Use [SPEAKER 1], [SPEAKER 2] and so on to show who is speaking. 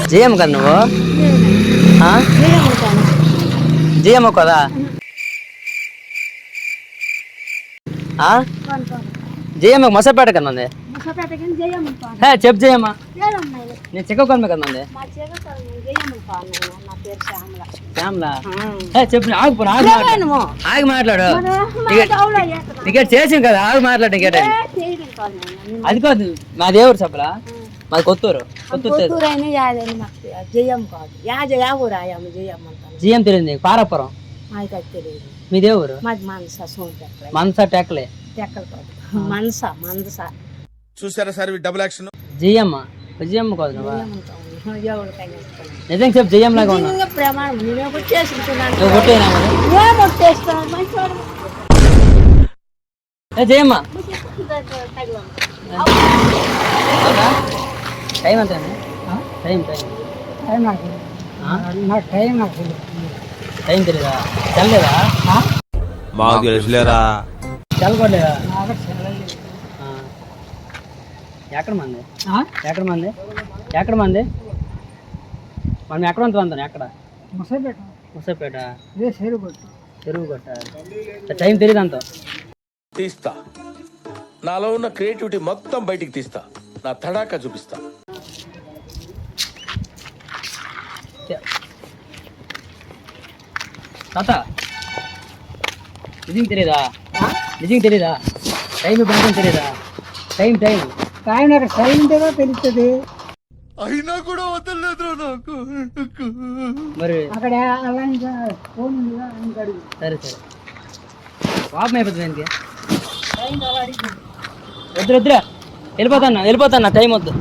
[SPEAKER 1] GM కదా నువ్వు GM కదా జిఎం మసపేట కదా ఉంది చెప్పు జియమ్మా నేను చెక్కకొనమే కదా ఉంది శ్యామ్లా చెప్పు ఆగి మాట్లాడు టికెట్ చేసాం కదా ఆగి మాట్లాడు టికెట్ అది కాదు మా దేవుడు చెప్పరా మాది కొత్తూరు జిఎం తెలియదు పారాపురం మీ దేవురు మనసా టెక్కలే
[SPEAKER 2] చూసారా sir double action
[SPEAKER 1] Jiyyamma Jiyyamma కాదు నిజంగా చెప్పు జిఎం లాగా ఉన్నా జయమ్మ టైం ఎంత టైం టైం తెలీదా తెల్లలేదా
[SPEAKER 2] మాకు తెలుసులేరా
[SPEAKER 1] తెల్లకోలేదా ఎక్కడ మంది ఎక్కడ మంది మనం ఎక్కడ ఉంటాం ఎక్కడ ముసపేట చెరువు కొట్ట టైం తెలీదు అంత
[SPEAKER 2] తీస్తా నాలో ఉన్న క్రియేటివిటీ మొత్తం బయటికి తీస్తా నా తడాకా చూపిస్తా
[SPEAKER 1] తాత నిజంగా తెలీదా టైం బ్యాంక్ తెలీదా టైం
[SPEAKER 3] నాకు టైం ఉంటేదో తెలుస్తుంది
[SPEAKER 2] అయినా కూడా వదలలేదు నాకు
[SPEAKER 1] మరి
[SPEAKER 3] అక్కడ ఫోన్
[SPEAKER 1] సరే పాపం అయిపోతుంది దానికి వద్దు వెళ్ళిపోతాను టైం వద్దు